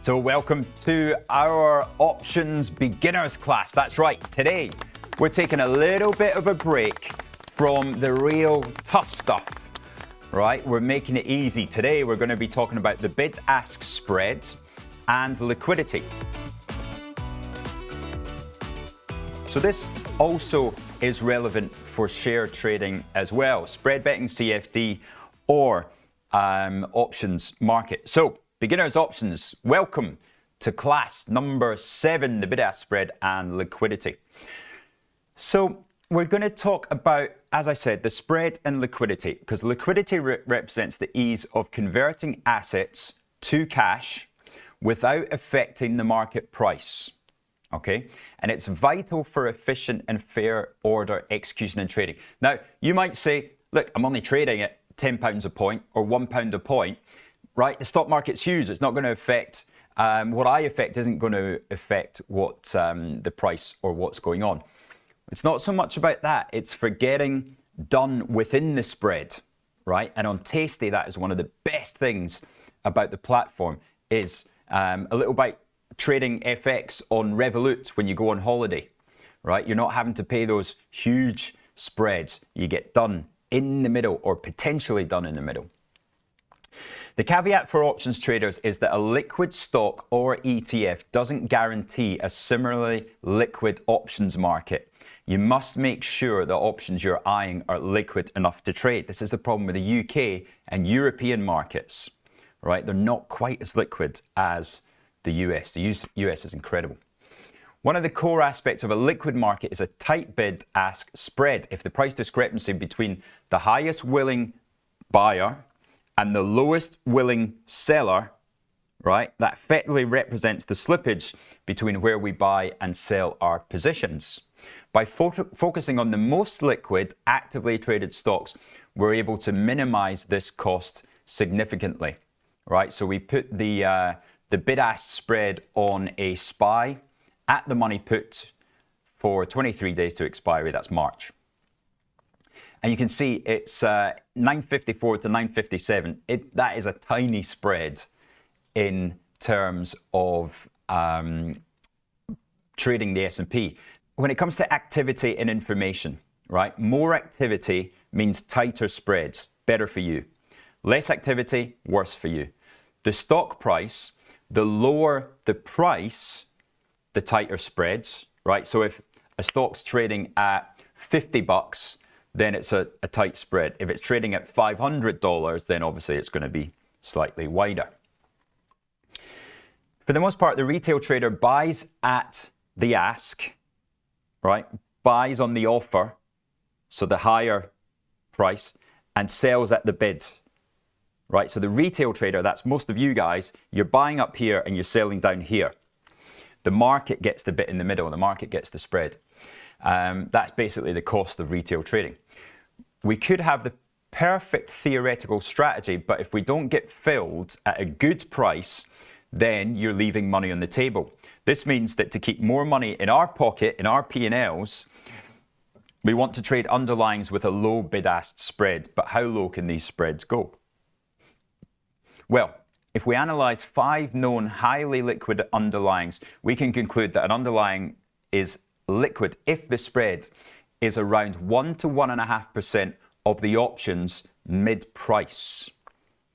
So welcome to our options beginners class. That's right, today we're taking a little bit of a break from the real tough stuff, right? We're making it easy. Today we're going to be talking about the bid-ask spread and liquidity. So this also is relevant for share trading as well, spread betting, CFD, or options market. So beginners options, welcome to class number 7, the bid-ask spread and liquidity. So we're going to talk about, as I said, the spread and liquidity, because liquidity represents the ease of converting assets to cash without affecting the market price. Okay, and it's vital for efficient and fair order execution and trading. Now, you might say, look, I'm only trading at £10 a point or £1 a point, right? The stock market's huge. It's not going to affect, what I affect isn't going to affect what the price or what's going on. It's not so much about that. It's for getting done within the spread, right? And on Tasty, that is one of the best things about the platform is a little bit trading FX on Revolut when you go on holiday, right? You're not having to pay those huge spreads. You get done in the middle or potentially done in the middle. The caveat for options traders is that a liquid stock or ETF doesn't guarantee a similarly liquid options market. You must make sure the options you're eyeing are liquid enough to trade. This is the problem with the UK and European markets, right? They're not quite as liquid as the US. The US is incredible. One of the core aspects of a liquid market is a tight bid-ask spread. If the price discrepancy between the highest willing buyer and the lowest willing seller, right, that effectively represents the slippage between where we buy and sell our positions. By focusing on the most liquid, actively traded stocks, we're able to minimize this cost significantly, right? So we put the bid-ask spread on a SPY at the money put for 23 days to expiry, that's March. And you can see it's 954 to 957. That is a tiny spread in terms of trading the S&P. When it comes to activity and information, right? More activity means tighter spreads, better for you. Less activity, worse for you. The stock price, the lower the price, the tighter spreads, right? So if a stock's trading at $50, then it's a tight spread. If it's trading at $500, then obviously it's going to be slightly wider. For the most part, the retail trader buys at the ask, right? Buys on the offer, so the higher price, and sells at the bid. Right, so the retail trader, that's most of you guys, you're buying up here and you're selling down here. The market gets the bit in the middle, the market gets the spread. That's basically the cost of retail trading. We could have the perfect theoretical strategy, but if we don't get filled at a good price, then you're leaving money on the table. This means that to keep more money in our pocket, in our P&Ls, we want to trade underlyings with a low bid-ask spread. But how low can these spreads go? Well, if we analyze 5 known highly liquid underlyings, we can conclude that an underlying is liquid if the spread is around 1 to 1.5% of the option's mid-price.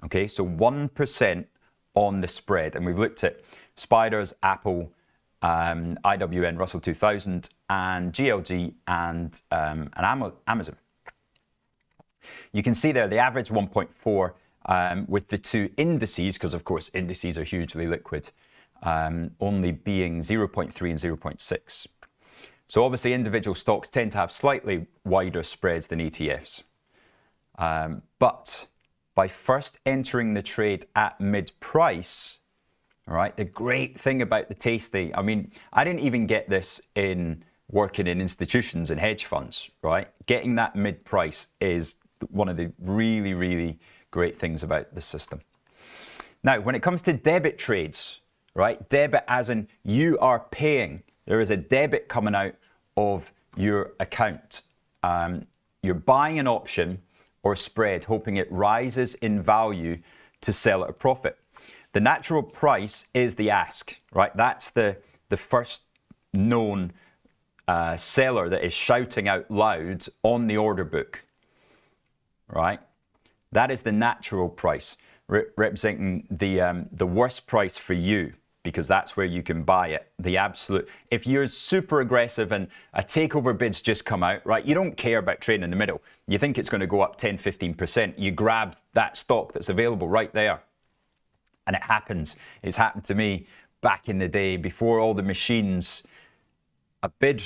Okay, so 1% on the spread. And we've looked at Spiders, Apple, IWN, Russell 2000, and GLG, and Amazon. You can see there the average 1.4 with the 2 indices, because of course indices are hugely liquid, only being 0.3 and 0.6. So obviously individual stocks tend to have slightly wider spreads than ETFs. But by first entering the trade at mid-price, all right, the great thing about the Tasty, I mean, I didn't even get this in working in institutions and hedge funds, right? Getting that mid-price is one of the really, really great things about the system. Now, when it comes to debit trades, right? Debit as in you are paying. There is a debit coming out of your account. You're buying an option or spread, hoping it rises in value to sell at a profit. The natural price is the ask, right? That's the first known seller that is shouting out loud on the order book, right? That is the natural price, representing the worst price for you, because that's where you can buy it. The absolute, if you're super aggressive and a takeover bid's just come out, right? You don't care about trading in the middle. You think it's going to go up 10, 15%. You grab that stock that's available right there. And it happens. It's happened to me back in the day before all the machines. A bid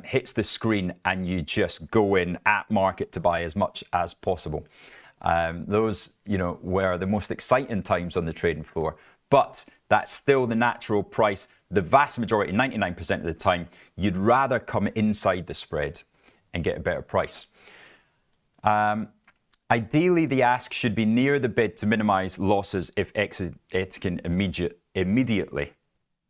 hits the screen and you just go in at market to buy as much as possible. Those, were the most exciting times on the trading floor. But that's still the natural price. The vast majority, 99% of the time, you'd rather come inside the spread and get a better price. Ideally, the ask should be near the bid to minimize losses if exiting immediately.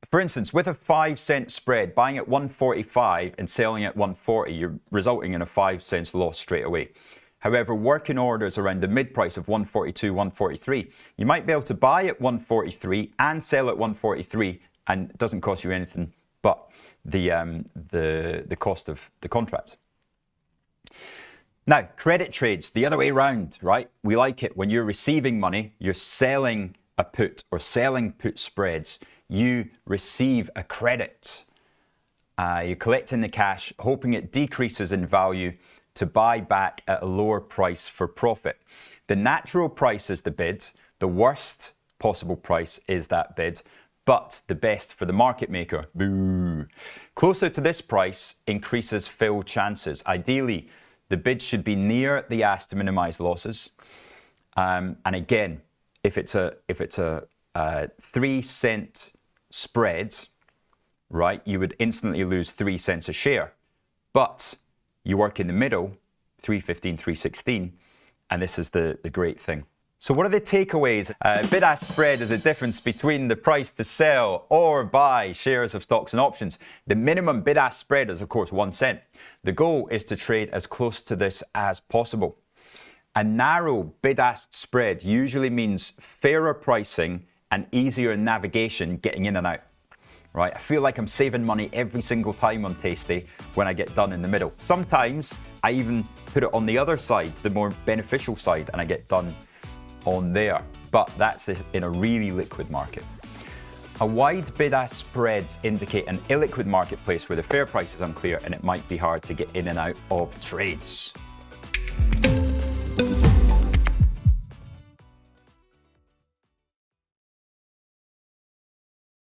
For instance, with a 5-cent spread, buying at 145 and selling at 140, you're resulting in a 5 cents loss straight away. However, working orders around the mid price of 142, 143, you might be able to buy at 143 and sell at 143, and it doesn't cost you anything but the cost of the contract. Now, credit trades, the other way around, right? We like it when you're receiving money, you're selling a put or selling put spreads, you receive a credit. You're collecting the cash, hoping it decreases in value to buy back at a lower price for profit. The natural price is the bid, the worst possible price is that bid, but the best for the market maker. Boo. Closer to this price increases fill chances. Ideally, the bid should be near the ask to minimize losses. And again, if it's a 3-cent spread, right, you would instantly lose 3 cents a share. But you work in the middle, 315, 316, and this is the great thing. So what are the takeaways? Bid-ask spread is the difference between the price to sell or buy shares of stocks and options. The minimum bid-ask spread is, of course, 1 cent. The goal is to trade as close to this as possible. A narrow bid-ask spread usually means fairer pricing and easier navigation getting in and out. Right? I feel like I'm saving money every single time on Tasty when I get done in the middle. Sometimes I even put it on the other side, the more beneficial side, and I get done on there. But that's in a really liquid market. A wide bid-ask spreads indicate an illiquid marketplace where the fair price is unclear and it might be hard to get in and out of trades.